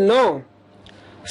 9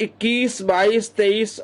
21, 22, 23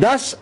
10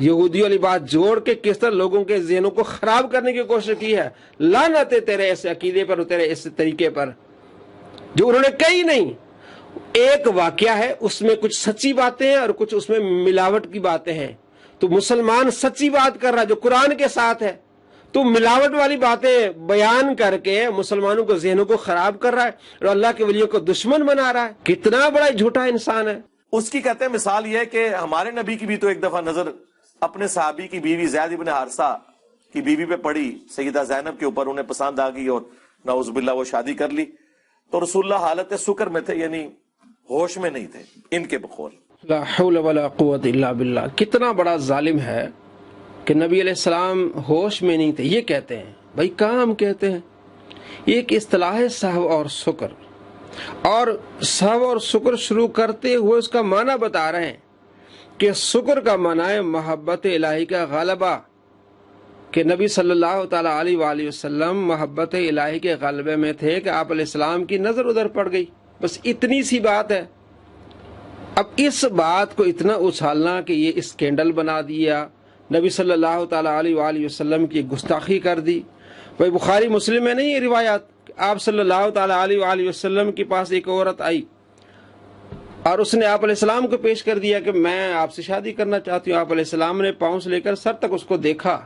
یہودیوں والی بات جوڑ کے کس طرح لوگوں کے ذہنوں کو خراب کرنے کی کوشش کی ہے. لعنت ہے تیرے اس عقیدے پر اور تیرے اس طریقے پر جو انہوں نے کہی نہیں. ایک واقعہ ہے، اس میں کچھ سچی باتیں ہیں اور کچھ اس میں ملاوٹ کی باتیں ہیں. تو مسلمان سچی بات کر رہا ہے جو قرآن کے ساتھ ہے، تو ملاوٹ والی باتیں بیان کر کے مسلمانوں کو ذہنوں کو خراب کر رہا ہے اور اللہ کے ولیوں کو دشمن بنا رہا ہے. کتنا بڑا جھوٹا انسان ہے. اس کی کہتے ہیں مثال یہ ہے کہ ہمارے نبی کی بھی تو ایک دفعہ نظر اپنے صحابی کی بیوی زید ابن حارثہ کی بیوی پہ پڑی، سیدہ زینب کے اوپر، انہیں پسند آ گئی اور نعوذ باللہ وہ شادی کر لی. تو رسول اللہ حالت سکر میں تھے، یعنی ہوش میں نہیں تھے ان کے بقول. لا حول ولا قوت الا باللہ. کتنا بڑا ظالم ہے کہ نبی علیہ السلام ہوش میں نہیں تھے. یہ کہتے ہیں بھائی کام کہتے ہیں، یہ ایک اصطلاح ہے سہو اور سکر، اور سہو اور سکر شروع کرتے ہوئے اس کا معنی بتا رہے ہیں کہ سکر کا معنی ہے محبت الہی کا غلبہ، کہ نبی صلی اللہ تعالی علیہ وآلہ وسلم محبت الہی کے غلبے میں تھے کہ آپ علیہ السلام کی نظر ادھر پڑ گئی. بس اتنی سی بات ہے. اب اس بات کو اتنا اچھالنا کہ یہ اسکینڈل بنا دیا، نبی صلی اللہ تعالی علیہ وآلہ وسلم کی گستاخی کر دی. بھائی بخاری مسلم میں نہیں یہ روایات، آپ صلی اللہ تعالی علیہ وآلہ وسلم کے پاس ایک عورت آئی اور اس نے آپ علیہ السلام کو پیش کر دیا کہ میں آپ سے شادی کرنا چاہتی ہوں. آپ علیہ السلام نے پاؤں سے لے کر سر تک اس کو دیکھا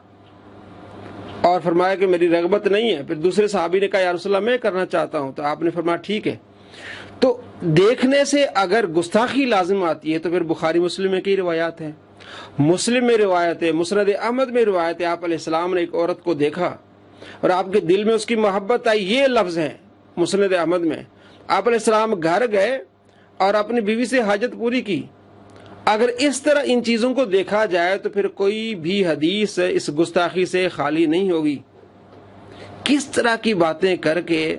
اور فرمایا کہ میری رغبت نہیں ہے. پھر دوسرے صحابی نے کہا یا رسول اللہ میں کرنا چاہتا ہوں. تو آپ نے فرمایا ٹھیک ہے. تو دیکھنے سے اگر گستاخی لازم آتی ہے تو پھر بخاری مسلم میں کئی روایات ہیں، مسلم میں روایت ہے، مسند احمد میں روایت ہے، آپ علیہ السلام نے ایک عورت کو دیکھا اور آپ کے دل میں اس کی محبت آئی. یہ لفظ ہیں مسند احمد میں. آپ علیہ السلام گھر گئے اور اپنی بیوی سے حاجت پوری کی. اگر اس طرح ان چیزوں کو دیکھا جائے تو پھر کوئی بھی حدیث اس گستاخی سے خالی نہیں ہوگی. کس طرح کی باتیں کر کے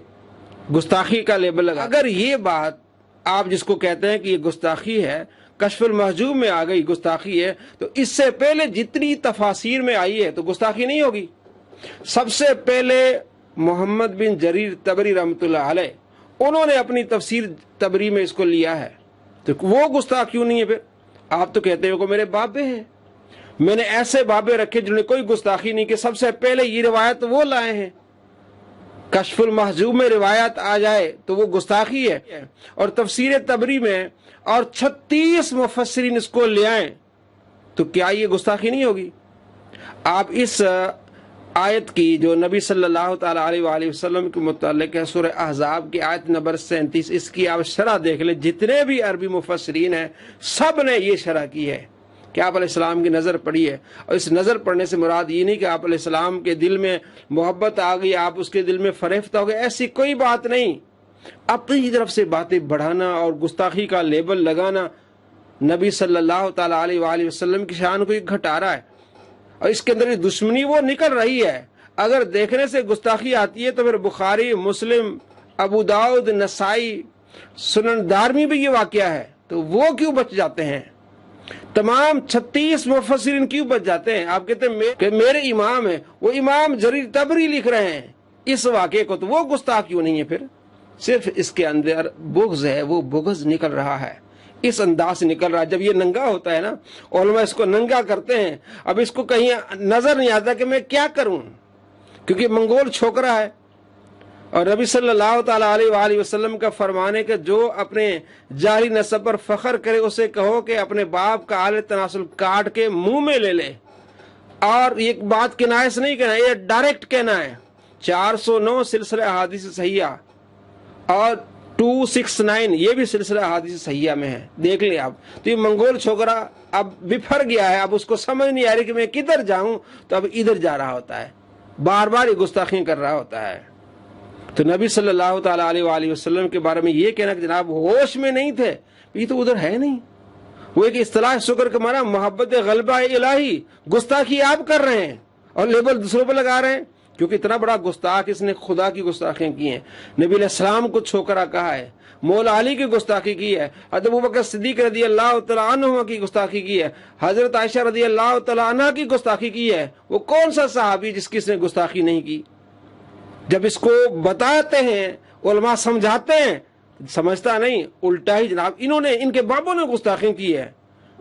گستاخی کا لیبل لگا. اگر یہ بات آپ جس کو کہتے ہیں کہ یہ گستاخی ہے، کشف المحجوب میں آ گئی گستاخی ہے، تو اس سے پہلے جتنی تفاسیر میں آئی ہے تو گستاخی نہیں ہوگی. سب سے پہلے محمد بن جریر طبری رحمۃ اللہ علیہ، انہوں نے اپنی تفسیر طبری میں اس کو لیا ہے، تو وہ گستاخ کیوں نہیں ہے؟ پھر آپ تو کہتے ہو کہ میرے بابے ہیں، میں نے ایسے بابے رکھے جنہوں نے کوئی گستاخی نہیں کی. سب سے پہلے یہ روایت وہ لائے ہیں. کشف المحجوب میں روایت آ جائے تو وہ گستاخی ہے، اور تفسیر طبری میں اور 36 مفسرین اس کو لے آئیں تو کیا یہ گستاخی نہیں ہوگی؟ آپ اس آیت کی جو نبی صلی اللہ تعالی علیہ وآلہ وسلم کے متعلق ہے، سورہ احزاب کی آیت نمبر 37، اس کی آپ شرح دیکھ لیں. جتنے بھی عربی مفسرین ہیں سب نے یہ شرح کی ہے کہ آپ علیہ السلام کی نظر پڑی ہے. اور اس نظر پڑنے سے مراد یہ نہیں کہ آپ علیہ السلام کے دل میں محبت آ گئی، آپ اس کے دل میں فریفتہ ہو گئے، ایسی کوئی بات نہیں. اپنی طرف سے باتیں بڑھانا اور گستاخی کا لیبل لگانا نبی صلی اللہ تعالی علیہ وآلہ وسلم کی شان کو گھٹا رہا ہے، اور اس کے اندر دشمنی وہ نکل رہی ہے. اگر دیکھنے سے گستاخی آتی ہے تو پھر بخاری، مسلم، ابو داؤد، نسائی، سنن دارمی بھی یہ واقعہ ہے، تو وہ کیوں بچ جاتے ہیں؟ تمام 36 مفسرین کیوں بچ جاتے ہیں؟ آپ کہتے ہیں کہ میرے امام ہیں، وہ امام جریر طبری لکھ رہے ہیں اس واقعے کو، تو وہ گستاخ کیوں نہیں ہے؟ پھر صرف اس کے اندر بغض ہے، وہ بغض نکل رہا ہے، اس انداز سے نکل رہا ہے. جب یہ ننگا ہوتا ہے نا، علماء اس کو ننگا کرتے ہیں. اب اس کو کہیں نظر نہیں آتا کہ میں کیا کروں، کیونکہ منگول چھوکرا ہے. اور نبی صلی اللہ تعالی علیہ وآلہ وسلم کا فرمانے کہ جو اپنے جاری نسب پر فخر کرے اسے کہو کہ اپنے باپ کا آل تناسل کاٹ کے منہ میں لے لے. اور یہ بات کنایہ سے نہیں کہنا، یہ ڈائریکٹ کہنا ہے. 409 سلسلہ احادیث صحیحہ اور 269 یہ بھی سلسلہ احادیث صحیحہ میں ہے، دیکھ لیں آپ. تو یہ منگول چھوکرا اب بفر گیا ہے، اب اس کو سمجھ نہیں آ رہی کہ میں کدھر جاؤں، تو اب ادھر جا رہا ہوتا ہے، بار بار یہ گستاخیاں کر رہا ہوتا ہے. تو نبی صلی اللہ تعالی علیہ وآلہ وسلم کے بارے میں یہ کہنا کہ جناب ہوش میں نہیں تھے، یہ تو ادھر ہے نہیں. وہ ایک اصطلاح شکر کا معنی محبت غلبہ الہی، گستاخی آپ کر رہے ہیں اور لیبل دوسروں پہ لگا رہے ہیں، کیونکہ اتنا بڑا گستاخ اس نے خدا کی گستاخیاں کی ہیں. نبی علیہ السلام کو چھوکرا کہا ہے، مولا علی کی گستاخی کی ہے، حضرت ابوبکر صدیق رضی اللہ تعالیٰ عنہ کی گستاخی کی ہے، حضرت عائشہ رضی اللہ تعالیٰ عنہ کی گستاخی کی ہے. وہ کون سا صحابی جس کی اس نے گستاخی نہیں کی؟ جب اس کو بتاتے ہیں علماء سمجھاتے ہیں سمجھتا نہیں، الٹا ہی جناب انہوں نے، ان کے بابوں نے گستاخی کی ہے.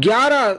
11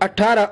18।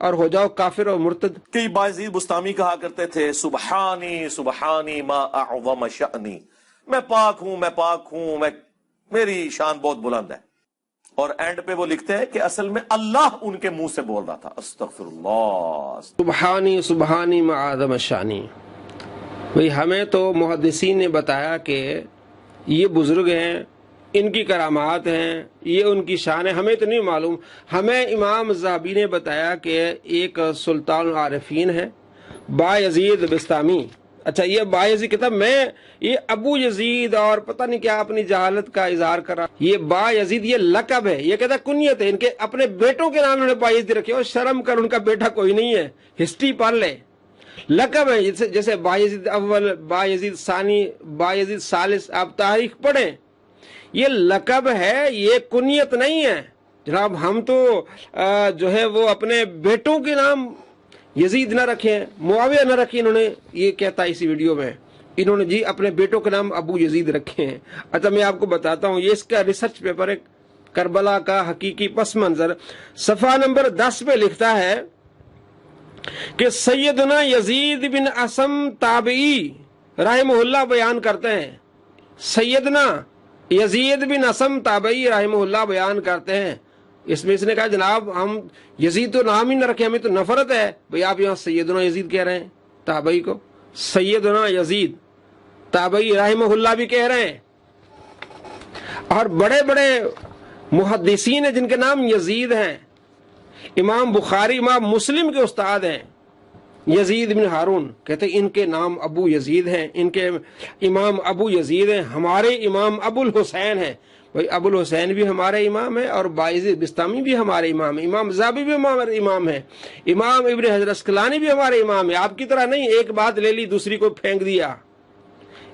اور ہو جاؤ کافر اور مرتد۔ کہ بايزيد بستامی کہا کرتے تھے سبحانی سبحانی ما اعظم شأنی، میں پاک ہوں، میری شان بہت بلند ہے۔ اور اینڈ پہ وہ لکھتے ہیں کہ اصل میں اللہ ان کے منہ سے بول رہا تھا استغفر اللہ، سبحانی سبحانی ما اعظم شانی۔ بھئی ہمیں تو محدثین نے بتایا کہ یہ بزرگ ہیں، ان کی کرامات ہیں، یہ ان کی شان ہے، ہمیں تو نہیں معلوم۔ ہمیں امام ذہبی نے بتایا کہ ایک سلطان العارفین ہے با یزید بستامی۔ اچھا یہ با یزید کتاب میں یہ ابو یزید اور پتہ نہیں کیا اپنی جہالت کا اظہار کر رہا۔ یہ با یزید یہ لقب ہے، یہ کہتا ہے کنیت ہے، ان کے اپنے بیٹوں کے نام انہوں نے با یزید رکھے، اور شرم کر ان کا بیٹا کوئی نہیں ہے، ہسٹری پڑھ لے۔ لقب ہے جیسے با یزید اول، با یزید ثانی، با یزید ثالث، آپ تاریخ پڑھیں، یہ لقب ہے، یہ کنیت نہیں ہے جناب۔ ہم تو جو ہے وہ اپنے بیٹوں کے نام یزید نہ رکھیں، معاویہ نہ رکھیں، انہوں نے یہ کہتا ہے اسی ویڈیو میں، انہوں نے جی اپنے بیٹوں کے نام ابو یزید رکھے ہیں۔ اچھا میں آپ کو بتاتا ہوں، یہ اس کا ریسرچ پیپر ہے، کربلا کا حقیقی پس منظر، صفحہ نمبر 10 پہ لکھتا ہے کہ سیدنا یزید بن اسم تابعی رحمہ اللہ بیان کرتے ہیں، سیدنا یزید بن اسم تابعی رحمہ اللہ بیان کرتے ہیں، اس میں اس نے کہا جناب ہم یزید تو نام ہی نہ رکھے، ہمیں تو نفرت ہے۔ بھئی آپ یہاں سیدنا یزید کہہ رہے ہیں تابعی کو، سیدنا یزید تابعی رحمہ اللہ بھی کہہ رہے ہیں، اور بڑے بڑے محدثین ہیں جن کے نام یزید ہیں، امام بخاری امام مسلم کے استاد ہیں یزید بن ہارون، کہتے ہیں ان کے نام ابو یزید ہیں، ان کے امام ابو یزید ہیں، ہمارے امام ابو الحسین ہیں۔ بھئی ابو الحسین بھی ہمارے امام ہیں، اور باعزید بستامی بھی ہمارے امام ہیں، امام ذہبی بھی ہمارے امام ہیں، امام ابن حجر اسقلانی بھی ہمارے امام ہیں۔ آپ کی طرح نہیں ایک بات لے لی دوسری کو پھینک دیا۔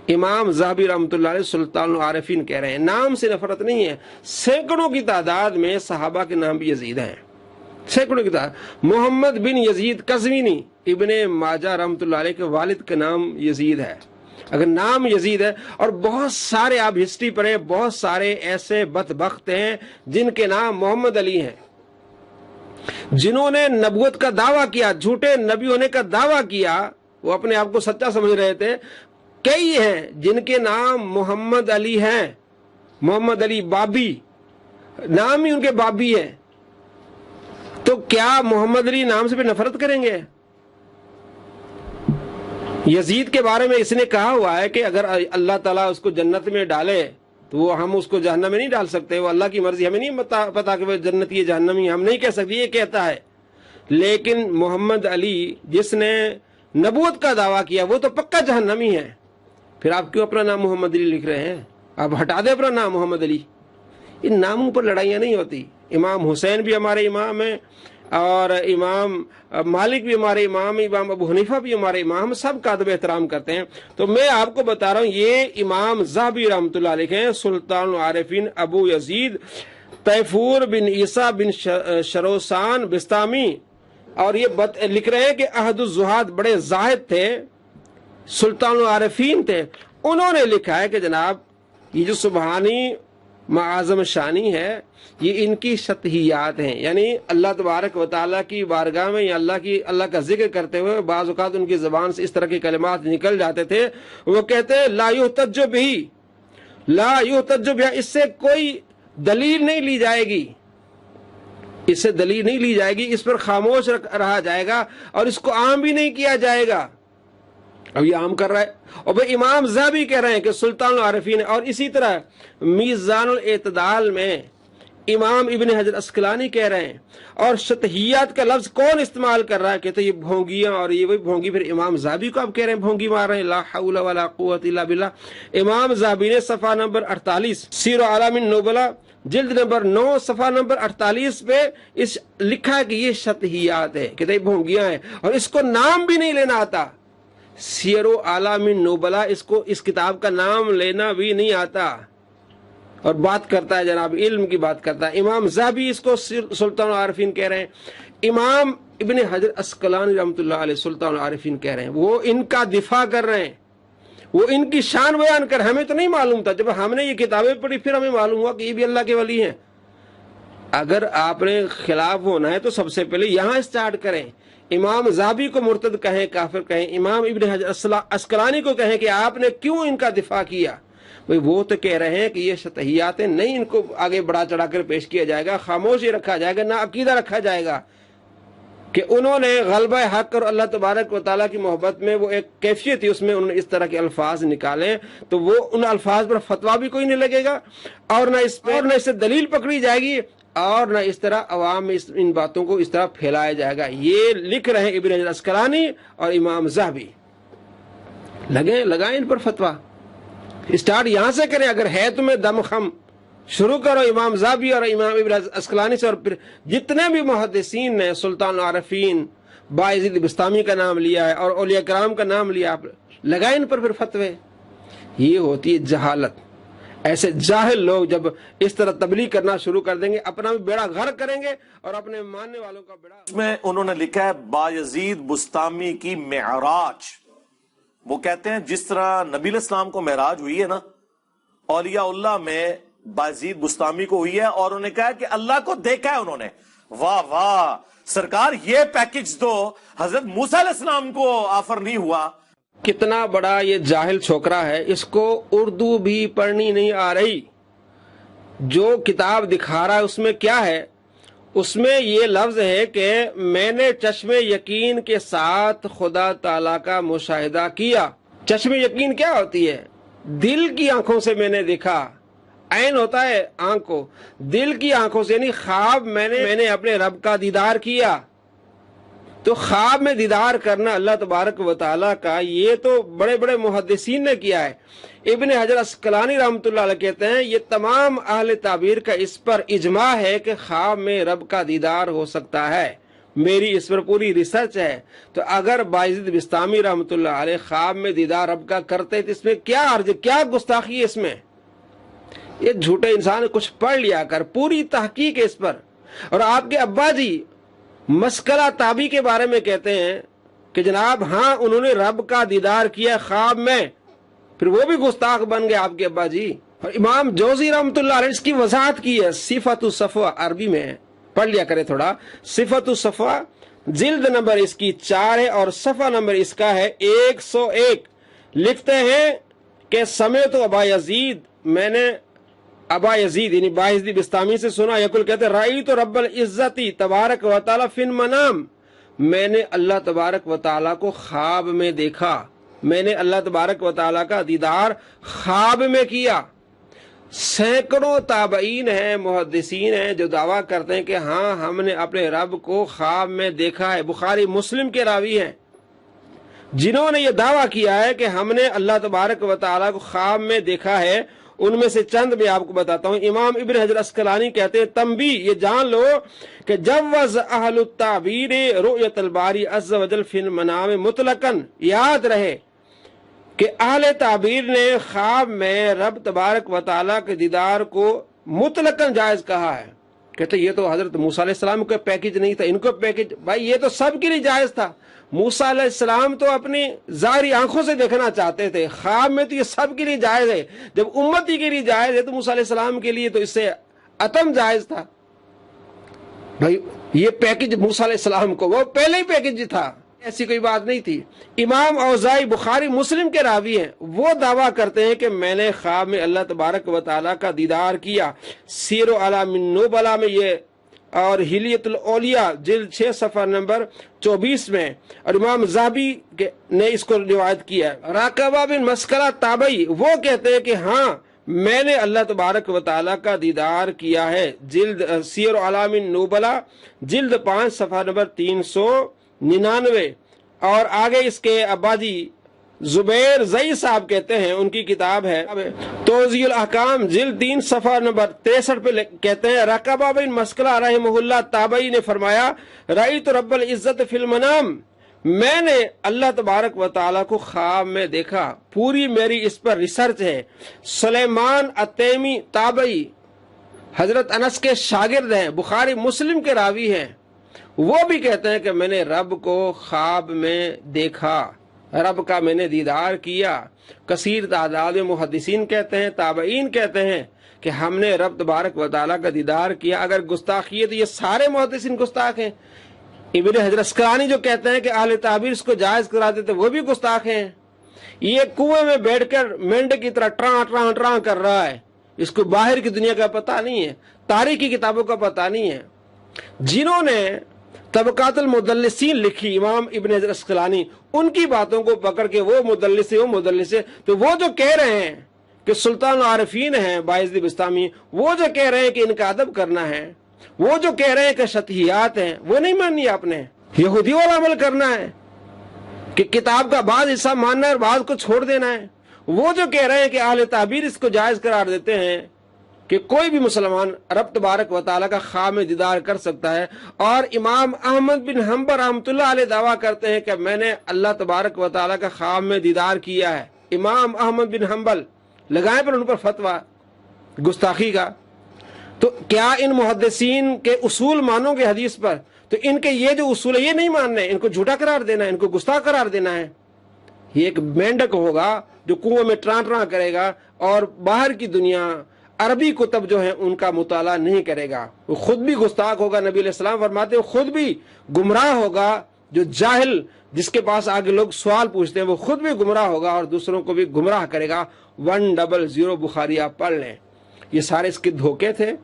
امام ذہبی رحمۃ اللہ علیہ سلطان العارفین کہہ رہے ہیں نام سے نفرت نہیں ہے، سینکڑوں کی تعداد میں صحابہ کے نام بھی یزید ہیں، سینکڑوں کی تعداد۔ محمد بن یزید قزوینی ابن ماجہ رحمۃ اللہ علیہ کے والد کا نام یزید ہے، اگر نام یزید ہے۔ اور بہت سارے آپ ہسٹری پڑھیں، بہت سارے ایسے بدبخت ہیں جن کے نام محمد علی ہیں، جنہوں نے نبوت کا دعویٰ کیا، جھوٹے نبی ہونے کا دعویٰ کیا، وہ اپنے آپ کو سچا سمجھ رہے تھے۔ کئی ہیں جن کے نام محمد علی ہیں، محمد علی بابی، نام ہی ان کے بابی ہیں، تو کیا محمد علی نام سے بھی نفرت کریں گے؟ یزید کے بارے میں اس نے کہا ہوا ہے کہ اگر اللہ تعالیٰ اس کو جنت میں ڈالے تو وہ ہم اس کو جہنم میں نہیں ڈال سکتے، وہ اللہ کی مرضی، ہمیں نہیں پتا کہ وہ جنتی ہے جہنمی، ہم نہیں کہہ سکتے، یہ کہتا ہے۔ لیکن محمد علی جس نے نبوت کا دعویٰ کیا وہ تو پکا جہنمی ہے، پھر آپ کیوں اپنا نام محمد علی لکھ رہے ہیں؟ آپ ہٹا دیں اپنا نام محمد علی۔ ان ناموں پر لڑائیاں نہیں ہوتی۔ امام حسین بھی ہمارے امام ہیں، اور امام مالک بھی ہمارے امام، امام ابو حنیفہ بھی ہمارے امام، ہم سب کا ادب احترام کرتے ہیں۔ تو میں آپ کو بتا رہا ہوں یہ امام ذہبی رحمۃ اللہ علیہ ہیں، سلطان العارفین ابو یزید تیفور بن عیسیٰ بن شروسان بستامی، اور یہ لکھ رہے ہیں کہ احد الزہاد بڑے زاہد تھے، سلطان العارفین تھے۔ انہوں نے لکھا ہے کہ جناب یہ جو سبحانی معظم شانی ہے یہ ان کی شطحیات ہیں، یعنی اللہ تبارک و تعالیٰ کی بارگاہ میں یا اللہ کا ذکر کرتے ہوئے بعض اوقات ان کی زبان سے اس طرح کے کلمات نکل جاتے تھے، وہ کہتے ہیں لا یحتج بہ، لا یحتج بہ، اس سے کوئی دلیل نہیں لی جائے گی، اس سے دلیل نہیں لی جائے گی، اس پر خاموش رہا جائے گا، اور اس کو عام بھی نہیں کیا جائے گا۔ اب یہ عام کر رہا ہے، اور بھائی امام ذہبی کہہ رہے ہیں کہ سلطان العارفین، اور اسی طرح میزان الاعتدال میں امام ابن حجر اسقلانی کہہ رہے ہیں۔ اور شطحیات کا لفظ کون استعمال کر رہا ہے؟ کہتے ہیں یہ بھونگیاں، اور یہ وہی بھونگی، پھر امام ذہبی کو آپ کہہ رہے ہیں بھونگی مار رہے ہیں، لا حول ولا قوت الا باللہ۔ امام ذہبی نے صفحہ نمبر 48 سیر اعلام النبلاء جلد نمبر 9 صفحہ نمبر 48 پہ اس لکھا ہے کہ یہ شطحیات ہے، کہتے ہیں بھونگیاں ہیں، اور اس کو نام بھی نہیں لینا آتا۔ سیر اعلام النبلاء، اس کتاب کا نام لینا بھی نہیں آتا، اور بات کرتا ہے جناب علم کی بات کرتا ہے۔ امام ذہبی اس کو سلطان العارفین کہہ رہے ہیں، امام ابن حجر اسقلانی رحمۃ اللہ علیہ سلطان العارفین کہہ رہے ہیں، وہ ان کا دفاع کر رہے ہیں، وہ ان کی شان بیان کر۔ ہمیں تو نہیں معلوم تھا، جب ہم نے یہ کتابیں پڑھی پھر ہمیں معلوم ہوا کہ یہ بھی اللہ کے ولی ہیں۔ اگر آپ نے خلاف ہونا ہے تو سب سے پہلے یہاں اسٹارٹ کریں. امام زاہبی کو مرتد کہیں, کافر کہیں, امام ابن حجر عسقلانی کو کہیں کہ آپ نے کیوں ان کا دفاع کیا. بھئی وہ تو کہہ رہے ہیں کہ یہ شطحیات ہیں, نہیں ان کو آگے بڑھا چڑھا کر پیش کیا جائے گا, خاموشی رکھا جائے گا, نہ عقیدہ رکھا جائے گا کہ انہوں نے غلبہ حق اور اللہ تبارک و تعالیٰ کی محبت میں وہ ایک کیفیت تھی, اس میں انہوں نے اس طرح کے الفاظ نکالے, تو وہ ان الفاظ پر فتویٰ بھی کوئی نہیں لگے گا, اور نہ اس سے دلیل پکڑی جائے گی, اور نہ اس طرح عوام میں ان باتوں کو اس طرح پھیلایا جائے گا. یہ لکھ رہے ہیں ابن حجر عسقلانی اور امام زاہبی. لگائیں ان پر فتویٰ, اسٹارٹ یہاں سے کریں. اگر ہے تمہیں دم خم, شروع کرو امام زاہبی اور امام ابن عسقلانی سے, اور پھر جتنے بھی محدثین نے, سلطان العارفین, بایزید بستامی کا نام لیا ہے اور اولیاء کرام کا نام لیا, آپ لگائیں ان پر پھر فتوے. یہ ہوتی ہے جہالت. ایسے جاہل لوگ جب اس طرح تبلیغ کرنا شروع کر دیں گے, اپنا بھی بیڑا غرق کریں گے اور اپنے ماننے والوں کا بیڑا. اس میں انہوں نے لکھا ہے بایزید بستامی کی معراج. وہ کہتے ہیں جس طرح نبی علیہ السلام کو معراج ہوئی ہے نا, اولیاء اللہ میں بایزید بستامی کو ہوئی ہے, اور انہوں نے کہا کہ اللہ کو دیکھا ہے انہوں نے. واہ واہ سرکار, یہ پیکج تو حضرت موسیٰ علیہ السلام کو آفر نہیں ہوا. کتنا بڑا یہ جاہل چھوکرا ہے, اس کو اردو بھی پڑھنی نہیں آ رہی. جو کتاب دکھا رہا ہے اس میں کیا ہے, اس میں یہ لفظ ہے کہ میں نے چشم یقین کے ساتھ خدا تعالیٰ کا مشاہدہ کیا. چشم یقین کیا ہوتی ہے؟ دل کی آنکھوں سے میں نے دیکھا. عین ہوتا ہے آنکھ کو, دل کی آنکھوں سے, یعنی خواب میں نے اپنے رب کا دیدار کیا. تو خواب میں دیدار کرنا اللہ تبارک و تعالیٰ کا, یہ تو بڑے بڑے محدثین نے کیا ہے. ابن حجر عسقلانی رحمۃ اللہ علیہ کہتے ہیں یہ تمام اہل تعبیر کا اس پر اجماع ہے کہ خواب میں رب کا دیدار ہو سکتا ہے. میری اس پر پوری ریسرچ ہے. تو اگر بایزید بستامی رحمۃ اللہ علیہ خواب میں دیدار رب کا کرتے تو اس میں کیا عرض, کیا گستاخی ہے اس میں؟ یہ جھوٹے انسان نے کچھ پڑھ لیا کر, پوری تحقیق ہے اس پر. اور آپ کے ابا جی مسکلہ تابی کے بارے میں کہتے ہیں کہ جناب ہاں انہوں نے رب کا دیدار کیا خواب میں, پھر وہ بھی گستاخ بن گئے آپ کے ابا جی. اور امام جوزی رحمۃ اللہ علیہ اس کی وضاحت کی ہے, صفت الصفوہ عربی میں پڑھ لیا کرے تھوڑا. صفت الصفوہ جلد نمبر اس کی 4 ہے اور صفحہ نمبر اس کا ہے 101. لکھتے ہیں کہ سمعت ابا یزید, میں نے ابا یزید یعنی بایزید بستامی سے سنا, یقول کہتے رأیت رب العزتی تبارک و تعالیٰ فی المنام, میں نے اللہ تبارک و تعالیٰ کو خواب میں دیکھا. میں نے اللہ تبارک و تعالیٰ کا دیدار خواب میں کیا. سینکڑوں تابعین ہیں, محدثین ہیں جو دعویٰ کرتے ہیں کہ ہاں ہم نے اپنے رب کو خواب میں دیکھا ہے. بخاری مسلم کے راوی ہیں جنہوں نے یہ دعویٰ کیا ہے کہ ہم نے اللہ تبارک و تعالیٰ کو خواب میں دیکھا ہے. ان میں سے چند میں آپ کو بتاتا ہوں. امام ابن حجر عسقلانی کہتے ہیں تنبیہ, یہ جان لو کہ جوز اہل التعبیر رؤیت الباری عز وجل فی المنام مطلقاً, یاد رہے کہ اہل تعبیر نے خواب میں رب تبارک و تعالیٰ کے دیدار کو مطلقاً جائز کہا ہے. کہتے یہ تو حضرت موسیٰ علیہ السلام کو پیکج نہیں تھا, ان کو پیکج, بھائی یہ تو سب کے لیے جائز تھا. موسیٰ علیہ السلام تو اپنی ظاہری آنکھوں سے دیکھنا چاہتے تھے, خواب میں تو یہ سب کے لیے جائز ہے. جب امتی کے لیے جائز ہے تو موسیٰ علیہ السلام کے لیے تو اس سے اتم جائز تھا. بھائی یہ پیکج موسیٰ علیہ السلام کو, وہ پہلے ہی پیکج تھا, ایسی کوئی بات نہیں تھی. امام اوزائی بخاری مسلم کے راوی ہیں, وہ دعویٰ کرتے ہیں کہ میں نے خواب میں اللہ تبارک و تعالیٰ کا دیدار کیا. سیر و اعلام النبلاء میں یہ, اور ہلیت الاولیاء جلد 6 صفحہ نمبر 24 میں, اور امام زاہبی نے اس کو روایت کیا ہے. راقبہ بن مسکلہ تابعی وہ کہتے ہیں کہ ہاں میں نے اللہ تبارک و تعالیٰ کا دیدار کیا ہے. جلد سیر و اعلام النبلاء جلد 5 صفحہ نمبر 399. اور آگے اس کے اباجی زبیر زئی صاحب کہتے ہیں, ان کی کتاب ہے توضیح الاحکام جلد 3 صفحہ نمبر 63 پہ کہتے ہیں رقبہ بن مسکلہ رحمہ اللہ تابعی نے فرمایا رأیت رب العزت فی المنام, میں نے اللہ تبارک و تعالیٰ کو خواب میں دیکھا. پوری میری اس پر ریسرچ ہے. سلیمان التیمی تابعی حضرت انس کے شاگرد ہیں, بخاری مسلم کے راوی ہیں, وہ بھی کہتے ہیں کہ میں نے رب کو خواب میں دیکھا. رب کا میں نے دیدار کیا. کثیر تعداد میں محدثین کہتے ہیں, تابعین کہتے ہیں کہ ہم نے رب تبارک و تعالیٰ کا دیدار کیا. اگر گستاخی ہے تو یہ سارے محدثین گستاخ ہیں. ابن حجر اسقلانی جو کہتے ہیں کہ اہل تعبیر اس کو جائز کرا دیتے وہ بھی گستاخ ہیں. یہ کنویں میں بیٹھ کر مینڈے کی طرح ٹراں ٹراں ٹراں کر رہا ہے, اس کو باہر کی دنیا کا پتہ نہیں ہے, تاریخ کی کتابوں کا پتہ نہیں ہے. جنہوں نے طبقات المدلسین لکھی امام ابن حجر اسقلانی, ان کی باتوں کو پکڑ کے وہ مدلس ہے, تو وہ جو کہہ رہے ہیں کہ سلطان العارفین ہیں بایزید بستامی, وہ جو کہہ رہے ہیں کہ ان کا ادب کرنا ہے, وہ جو کہہ رہے ہیں کہ شطحیات ہیں, وہ نہیں ماننی آپ نے. یہودی والا عمل کرنا ہے کہ کتاب کا بعض حصہ ماننا ہے اور بعض کو چھوڑ دینا ہے. وہ جو کہہ رہے ہیں کہ اہل تعبیر اس کو جائز قرار دیتے ہیں کہ کوئی بھی مسلمان رب تبارک و تعالیٰ کا خواب میں دیدار کر سکتا ہے. اور امام احمد بن حنبل رحمۃ اللہ علیہ دعویٰ کرتے ہیں کہ میں نے اللہ تبارک و تعالیٰ کا خواب میں دیدار کیا ہے. امام احمد بن حنبل, لگائیں پر ان پر فتویٰ گستاخی کا. تو کیا ان محدثین کے اصول مانو گے حدیث پر؟ تو ان کے یہ جو اصول ہے یہ نہیں ماننے, ان کو جھوٹا قرار دینا ہے, ان کو گستاخ قرار دینا ہے. یہ ایک مینڈک ہوگا جو کنویں میں ٹراں ٹراں کرے گا اور باہر کی دنیا عربی کتب جو ہیں ان کا مطالعہ نہیں کرے گا. وہ خود بھی گستاخ ہوگا. نبی علیہ السلام فرماتے ہیں خود بھی گمراہ ہوگا. جو جاہل جس کے پاس آگے لوگ سوال پوچھتے ہیں وہ خود بھی گمراہ ہوگا اور دوسروں کو بھی گمراہ کرے گا. 100 بخاری آپ پڑھ لیں. یہ سارے اس کے دھوکے تھے.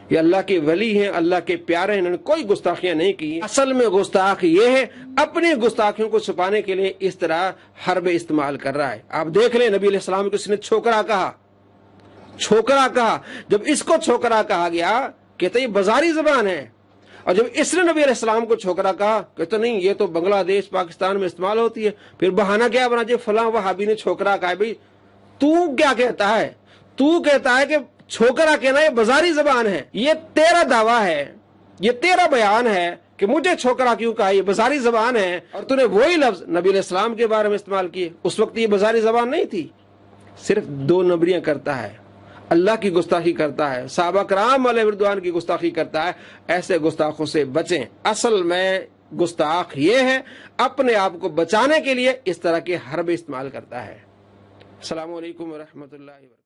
یہ اللہ کے ولی ہیں, اللہ کے پیارے ہیں, انہوں نے کوئی گستاخیاں نہیں کی. اصل میں گستاخ یہ ہے اپنی گستاخیوں کو چھپانے کے لیے اس طرح حرب استعمال کر رہا ہے. آپ دیکھ لیں نبی علیہ السلام کو اس نے چھوکرا کہا. جب اس کو چھوکرا کہا گیا کہتے یہ بازاری زبان ہے, اور جب اس نے نبی علیہ السلام کو چھوکرا کہا کہتے نہیں یہ تو بنگلہ دیش پاکستان میں استعمال ہوتی ہے. پھر بہانہ کیا بنا, جی فلاں وہابی نے چھوکرا کہا. بھائی تو کیا کہتا ہے؟ تو کہتا ہے کہ چھوکرا کہنا یہ بازاری زبان ہے. یہ تیرا دعویٰ ہے, یہ تیرا بیان ہے کہ مجھے چھوکرا کیوں کہا, یہ بازاری زبان ہے. اور تو نے وہی لفظ نبی علیہ السلام کے بارے میں استعمال کیے. اس وقت یہ بازاری زبان نہیں تھی. صرف 2 نمبریاں کرتا ہے, اللہ کی گستاخی کرتا ہے, صحابہ کرام علیہ رضوان کی گستاخی کرتا ہے. ایسے گستاخوں سے بچیں. اصل میں گستاخ یہ ہے اپنے آپ کو بچانے کے لیے اس طرح کے حربے استعمال کرتا ہے. السلام علیکم ورحمۃ اللہ وبرکاتہ.